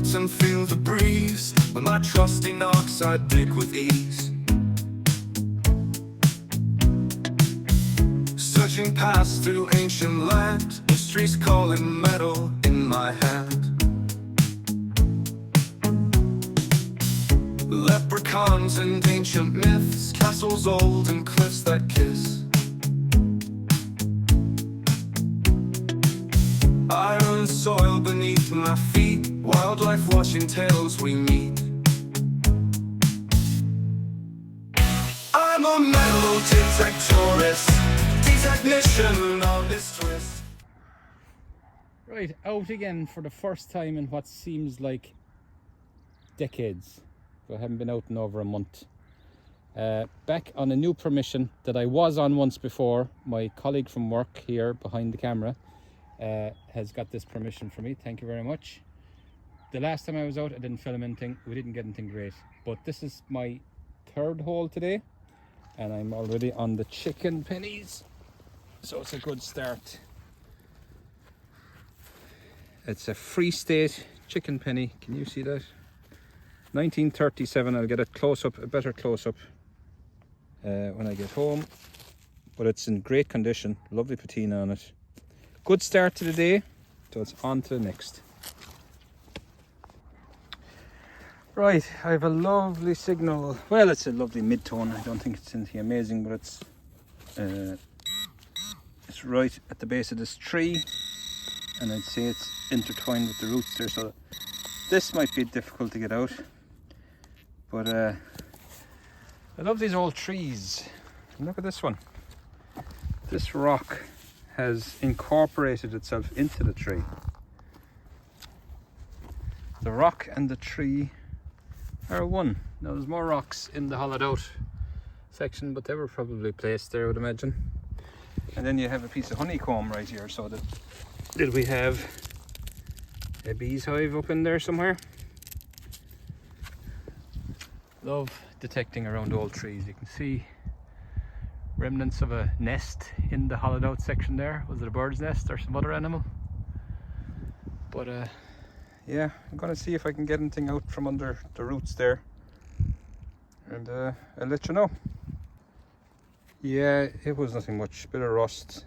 roots and feel the breeze. With my trusty knocks I dig with ease. Searching past through ancient land, history's calling metal in my hand. Leprechauns and ancient myths, castles old and cliffs that kiss. Iron soil beneath my feet, wildlife watching tales we meet. I'm a metal detectorist, detechnician of this twist. Right, out again for the first time in what seems like decades. I haven't been out in over a month. Back on a new permission that I was on once before. My colleague from work here behind the camera has got this permission for me. Thank you very much. The last time I was out I didn't film anything. We didn't get anything great. But this is my third hole today. And I'm already on the chicken pennies. So it's a good start. It's a Free State chicken penny. Can you see that? 1937. I'll get a close-up, a better close-up when I get home. But it's in great condition. Lovely patina on it. Good start to the day. So it's on to the next. Right, I have a lovely signal. Well, it's a lovely mid-tone. I don't think it's anything amazing, but it's right at the base of this tree. And I'd say it's intertwined with the roots there. So this might be difficult to get out. But I love these old trees. And look at this one. This rock has incorporated itself into the tree. The rock and the tree are one. Now there's more rocks in the hollowed out section, but they were probably placed there, I would imagine. And then you have a piece of honeycomb right here. So did we have a bee's hive up in there somewhere? Love detecting around old trees. You can see remnants of a nest in the hollowed out section there. Was it a bird's nest or some other animal? But yeah, I'm gonna see if I can get anything out from under the roots there, and I'll let you know. Yeah, it was nothing much. Bit of rust,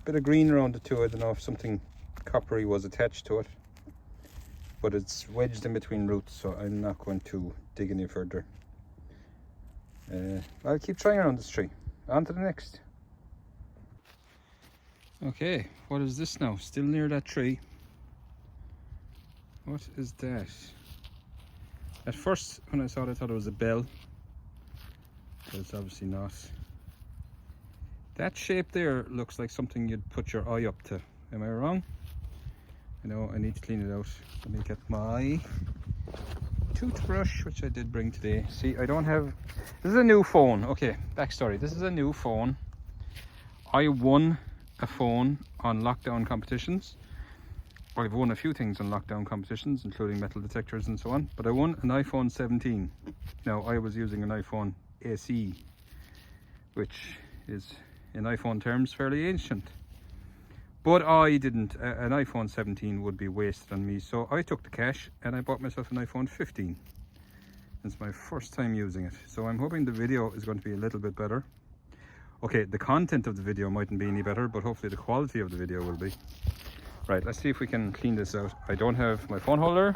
bit of green around it too. I don't know if something coppery was attached to it, but it's wedged in between roots, so I'm not going to dig any further. I'll keep trying around this tree. On to the next. Okay, what is this now? Still near that tree. What is that? At first, when I saw it, I thought it was a bell. But it's obviously not. That shape there looks like something you'd put your eye up to. Am I wrong? I know I need to clean it out. Let me get my toothbrush, which I did bring today. See, I don't have... This is a new phone. Okay, backstory. This is a new phone. I won a phone on lockdown competitions. Well, I've won a few things on lockdown competitions, including metal detectors and so on. But I won an iPhone 17. Now, I was using an iPhone SE, which is, in iPhone terms, fairly ancient. But I didn't. An iPhone 17 would be wasted on me, so I took the cash and I bought myself an iPhone 15. It's my first time using it, so I'm hoping the video is going to be a little bit better. Okay, the content of the video mightn't be any better, but hopefully the quality of the video will be. Right, let's see if we can clean this out. I don't have my phone holder,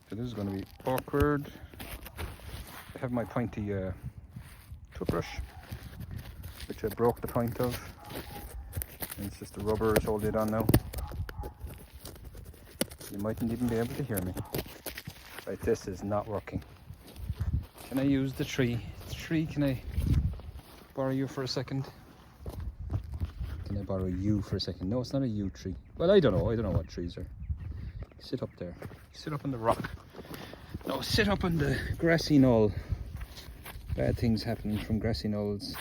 so this is going to be awkward. I have my pointy toothbrush, which I broke the point of. And it's just the rubber is holding it on now. You mightn't even be able to hear me. Right, this is not working. Can I use the tree? Tree, can I borrow you for a second? Can I borrow you for a second? No, it's not a yew tree. Well, I don't know what trees are. Sit up there. Sit up on the rock. No, sit up on the grassy knoll. Bad things happening from grassy knolls.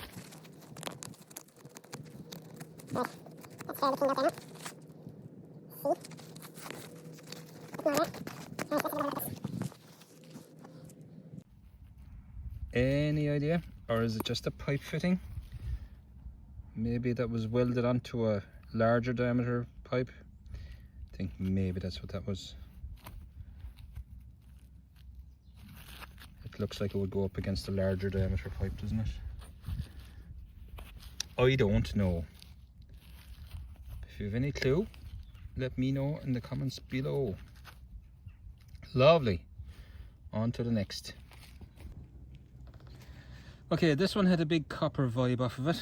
Any idea? Or is it just a pipe fitting? Maybe that was welded onto a larger diameter pipe. I think maybe that's what that was. looks like it would go up against a larger diameter pipe, doesn't it? I don't know. If you have any clue, let me know in the comments below. Lovely. On to the next. Okay, this one had a big copper vibe off of it.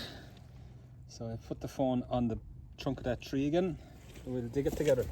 So I put the phone on the trunk of that tree again. We'll dig it together.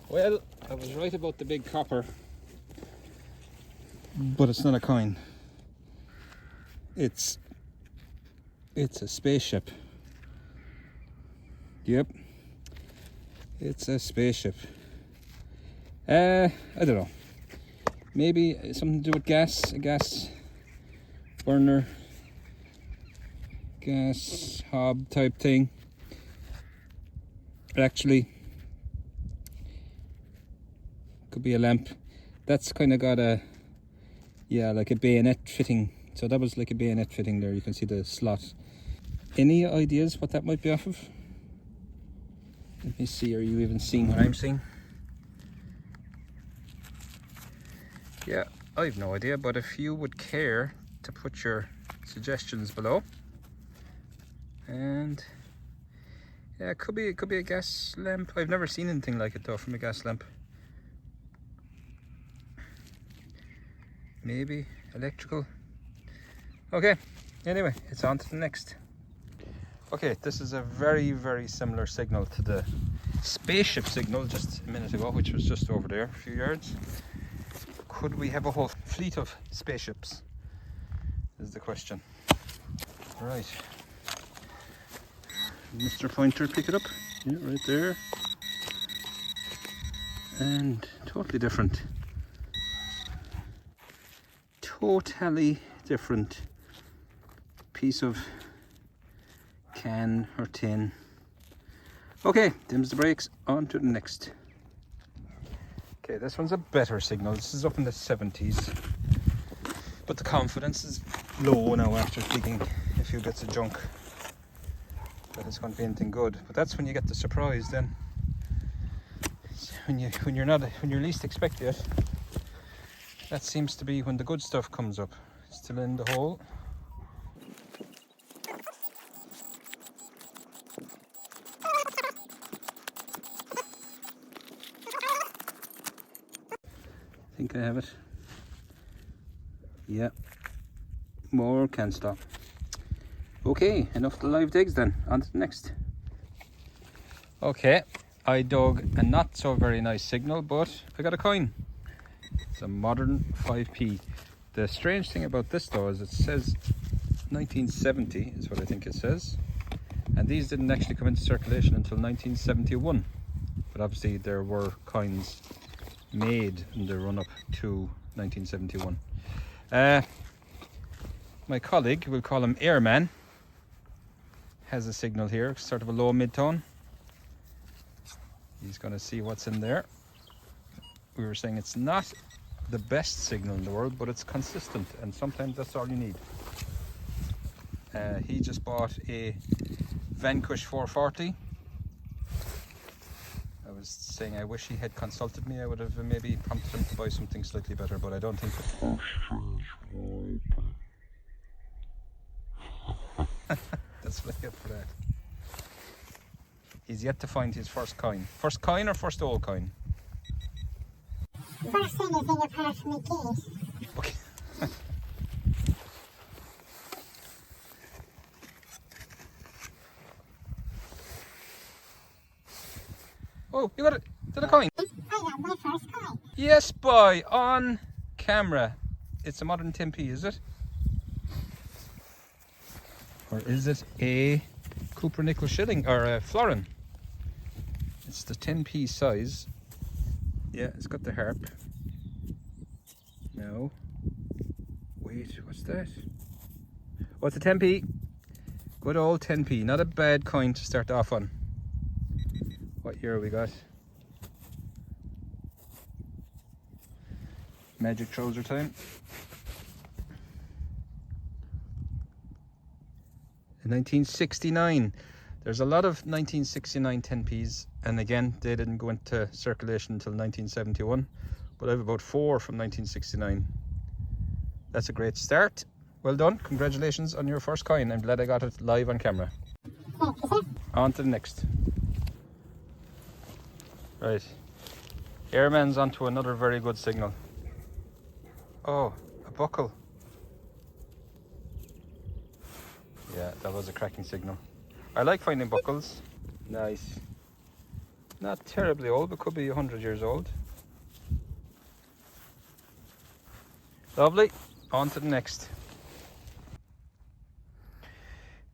Well, I was right about the big copper, but it's not a coin. It's a spaceship. Yep, it's a spaceship. I don't know. Maybe something to do with gas, a gas burner, gas hob type thing. Actually, could be a lamp. That's kind of got a, yeah, like a bayonet fitting. So that was like a bayonet fitting there. You can see the slot. Any ideas what that might be off of? Let me see, are you even seeing what I'm seeing? Yeah, I've no idea, but if you would care to put your suggestions below. And yeah, it could be a gas lamp. I've never seen anything like it though from a gas lamp. Maybe electrical. Okay, anyway, it's on to the next. Okay, this is a very, very similar signal to the spaceship signal just a minute ago, which was just over there, a few yards. Could we have a whole fleet of spaceships? Is the question. Right. Mr. Pointer, pick it up. Yeah, right there. And totally different. Totally different piece of can or tin. Okay, dims the brakes, on to the next. Okay, this one's a better signal. This is up in the 70s, but the confidence is low now after digging a few bits of junk that it's going to be anything good. But that's when you get the surprise then. When you're least expecting it. That seems to be when the good stuff comes up. Still in the hole. I think I have it. Yeah. More can stop. Okay, enough the live digs then. On to the next. Okay, I dug a not so very nice signal, but I got a coin. It's a modern 5p. The strange thing about this though is it says 1970 is what I think it says, and these didn't actually come into circulation until 1971, but obviously there were coins made in the run-up to 1971. My colleague, we'll call him Airman, has a signal here, sort of a low mid-tone. He's going to see what's in there. We were saying it's not the best signal in the world, but it's consistent, and sometimes that's all you need. He just bought a Vanquish 440. I was saying I wish he had consulted me. I would have maybe prompted him to buy something slightly better, but I don't think that's what I get for that. He's yet to find his first coin. First coin or first old coin? First thing is in apart from the case. Okay. Oh, you got it. Did a coin? I got my first coin. Yes, boy, on camera. It's a modern 10p, is it? Or is it a Cooper nickel shilling or a florin? It's the 10p size. Yeah, it's got the harp. No. Wait, what's that? Oh, it's a 10p. Good old 10p. Not a bad coin to start off on. What year we got? Magic trouser time. In 1969. There's a lot of 1969 10p's, and again, they didn't go into circulation until 1971, but I have about 4 from 1969. That's a great start. Well done. Congratulations on your first coin. I'm glad I got it live on camera. Thank you, sir. On to the next. Right. Airman's onto another very good signal. Oh, a buckle. Yeah, that was a cracking signal. I like finding buckles. Nice. Not terribly old, but could be 100 years old. Lovely. On to the next.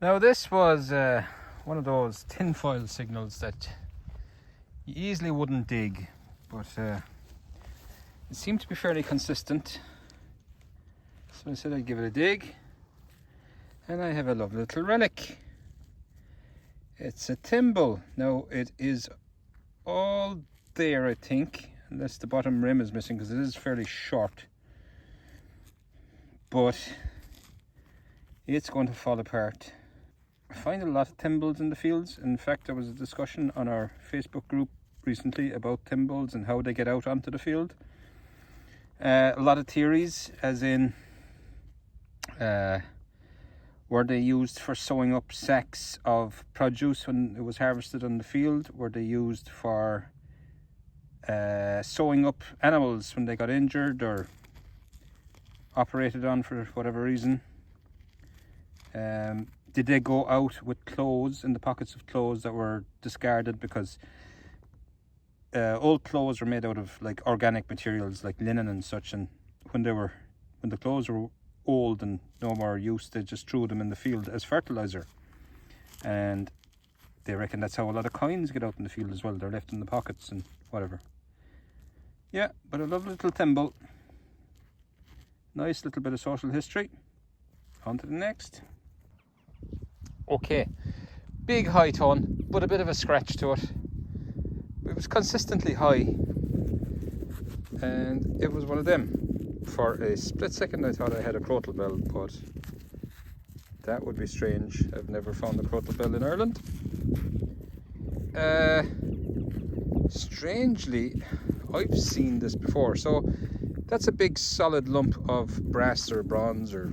Now this was one of those tinfoil signals that you easily wouldn't dig, but it seemed to be fairly consistent. So I said I'd give it a dig. And I have a lovely little relic. It's a thimble. Now it is all there, I think, unless the bottom rim is missing, because it is fairly short. But it's going to fall apart. I find a lot of thimbles in the fields. In fact, there was a discussion on our Facebook group recently about thimbles and how they get out onto the field. A lot of theories, as in were they used for sewing up sacks of produce when it was harvested on the field? Were they used for sewing up animals when they got injured or operated on for whatever reason? Did they go out with clothes, in the pockets of clothes that were discarded because old clothes were made out of like organic materials like linen and such, and when the clothes were old and no more use, they just threw them in the field as fertilizer, and they reckon that's how a lot of coins get out in the field as well. They're left in the pockets and whatever. Yeah, but a lovely little thimble. Nice little bit of social history. On to the next. Okay, big high tone, but a bit of a scratch to it. It was consistently high, and it was one of them. For a split second I thought I had a crotal bell, but that would be strange. I've never found a crotal bell in Ireland. Strangely, I've seen this before. So that's a big solid lump of brass or bronze or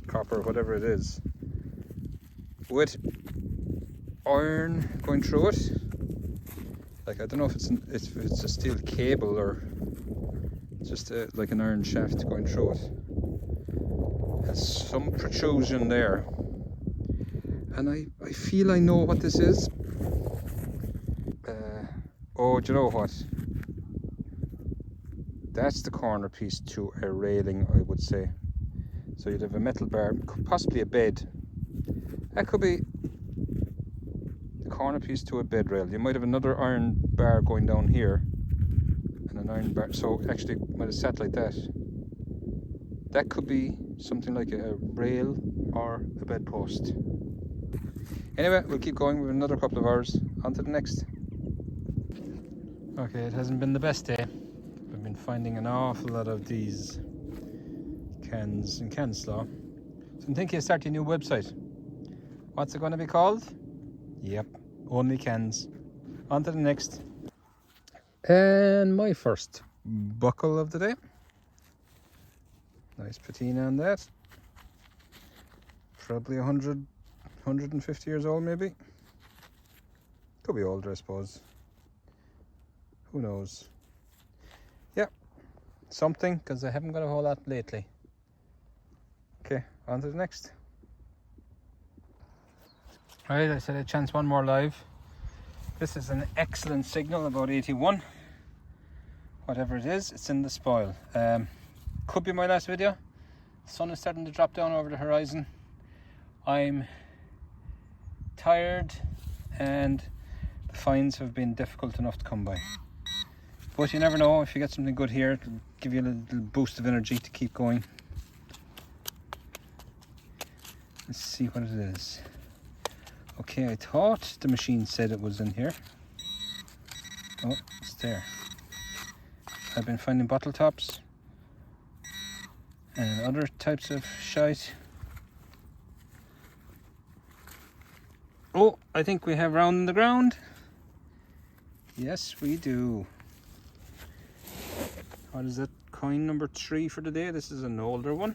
copper, whatever it is, with iron going through it. Like, I don't know if it's a steel cable or just like an iron shaft going through it. Has some protrusion there, and I feel I know what this is. Oh, do you know what? That's the corner piece to a railing, I would say. So you'd have a metal bar, possibly a bed. That could be the corner piece to a bed rail. You might have another iron bar going down here, and an iron bar. So actually, it might have sat like that. That could be something like a rail or a bedpost. Anyway, we'll keep going with another couple of hours. On to the next. Okay, it hasn't been the best day. I've been finding an awful lot of these cans in Canslaw. So I'm thinking of starting a new website. What's it going to be called? Yep, only cans. On to the next. And my first buckle of the day. Nice patina on that. Probably 100, 150 years old maybe. Could be older, I suppose. Who knows? Yeah, something, because I haven't got a whole lot lately. Okay, on to the next. Alright, I said I'd chance one more live. This is an excellent signal, about 81. Whatever it is, it's in the spoil. Could be my last video. The sun is starting to drop down over the horizon. I'm tired and the finds have been difficult enough to come by. But you never know, if you get something good here, it'll give you a little boost of energy to keep going. Let's see what it is. Okay, I thought the machine said it was in here. Oh, it's there. I've been finding bottle tops and other types of shite. Oh, I think we have round in the ground. Yes, we do. What is that? Coin number 3 for the day. This is an older one.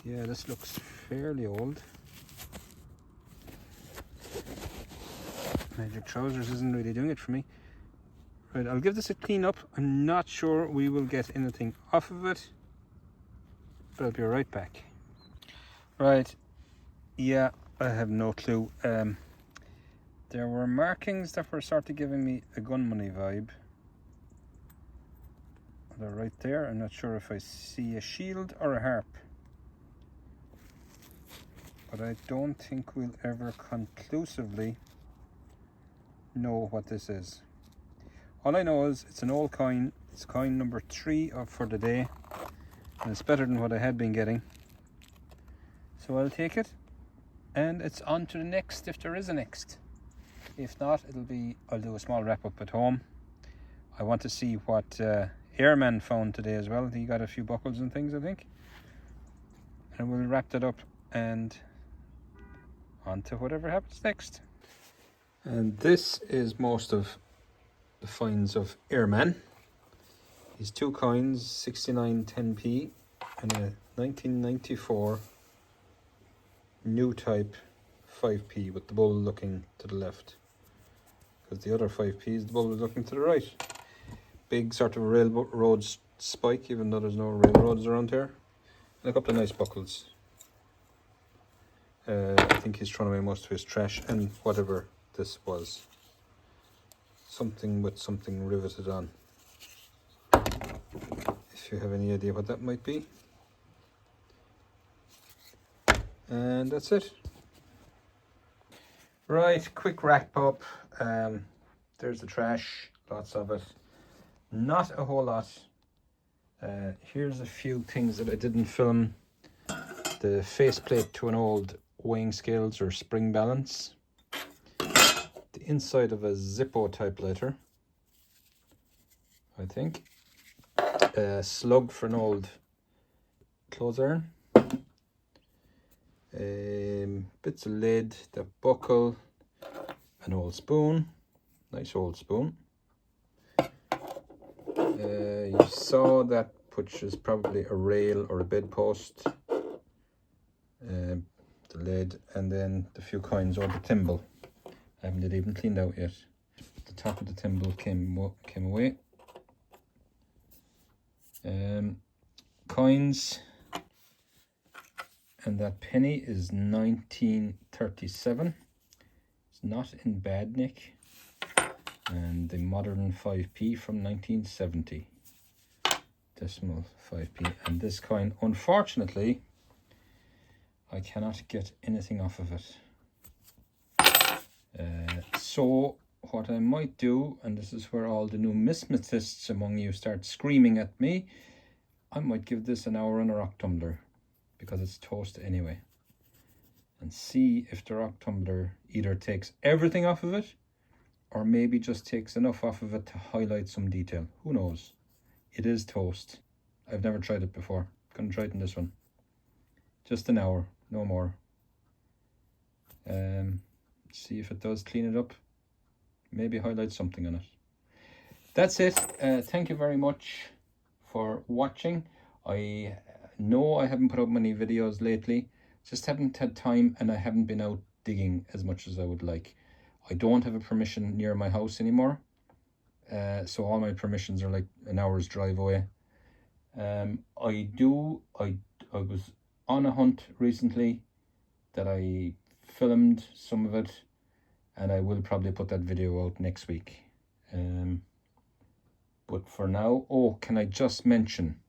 Yeah, this looks fairly old. Magic Trousers isn't really doing it for me. Right, I'll give this a clean up. I'm not sure we will get anything off of it, but I'll be right back. Right, yeah, I have no clue. There were markings that were sort of giving me a gun money vibe. They're right there. I'm not sure if I see a shield or a harp, but I don't think we'll ever conclusively know what this is. All I know is it's an old coin. It's coin number 3 for the day, and it's better than what I had been getting. So I'll take it, and it's on to the next if there is a next. If not, I'll do a small wrap up at home. I want to see what Airman found today as well. He got a few buckles and things, I think. And we'll wrap that up and on to whatever happens next. And this is most of the finds of Airman. His 2 coins, 69 10p and a 1994 new type 5p with the bull looking to the left, because the other 5p's the bull is looking to the right. Big sort of railroad spike, even though there's no railroads around here, and a couple of nice buckles. I think he's thrown away most of his trash and whatever this was. Something with something riveted on. If you have any idea what that might be. And that's it. Right, quick wrap up. There's the trash, lots of it. Not a whole lot. Here's a few things that I didn't film. The faceplate to an old weighing scales or spring balance. The inside of a Zippo typewriter, I think. A slug for an old clothes iron. Bits of lead, the buckle, an old spoon, nice old spoon. You saw that, which is probably a rail or a bedpost. The lead, and then the few coins or the thimble. I haven't even cleaned out yet. The top of the thimble came away. Coins. And that penny is 1937. It's not in bad nick. And the modern 5p from 1970. Decimal 5p. And this coin, unfortunately, I cannot get anything off of it. So what I might do, and this is where all the numismatists among you start screaming at me, I might give this an hour in a rock tumbler, because it's toast anyway, and see if the rock tumbler either takes everything off of it or maybe just takes enough off of it to highlight some detail. Who knows? It is toast. I've never tried it before. Gonna try it in this one. Just an hour, no more. See if it does clean it up. Maybe highlight something on it. That's it. Thank you very much for watching. I know I haven't put up many videos lately. Just haven't had time, and I haven't been out digging as much as I would like. I don't have a permission near my house anymore. So all my permissions are like an hour's drive away. I was on a hunt recently that I filmed some of it, and I will probably put that video out next week. But for now, can I just mention,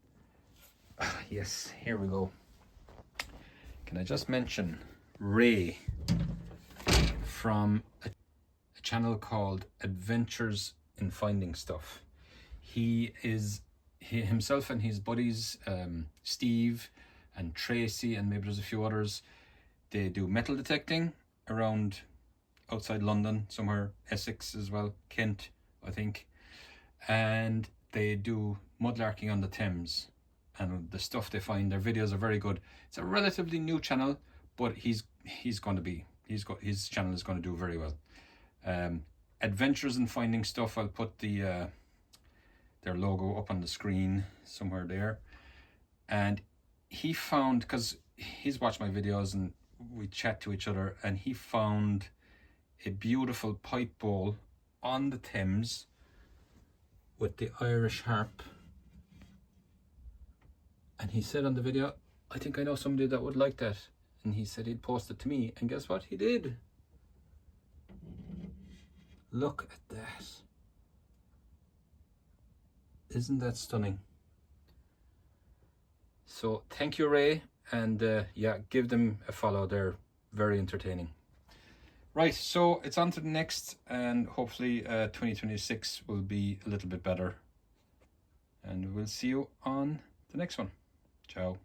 Yes, here we go. Can I just mention Ray from a channel called Adventures in Finding Stuff. He himself and his buddies, Steve and Tracy, and maybe there's a few others, they do metal detecting around outside London, somewhere Essex as well, Kent, I think. And they do mudlarking on the Thames, and the stuff they find, their videos are very good. It's a relatively new channel, but his channel is going to do very well. Adventures in Finding Stuff. I'll put their logo up on the screen somewhere there. And he found, because he's watched my videos and we chat to each other, and he found a beautiful pipe bowl on the Thames with the Irish harp. And he said on the video, I think I know somebody that would like that. And he said he'd post it to me, and guess what? He did. Look at that. Isn't that stunning? So thank you, Ray, and yeah, give them a follow. They're very entertaining. Right, so it's on to the next, and hopefully 2026 will be a little bit better. And we'll see you on the next one. Ciao.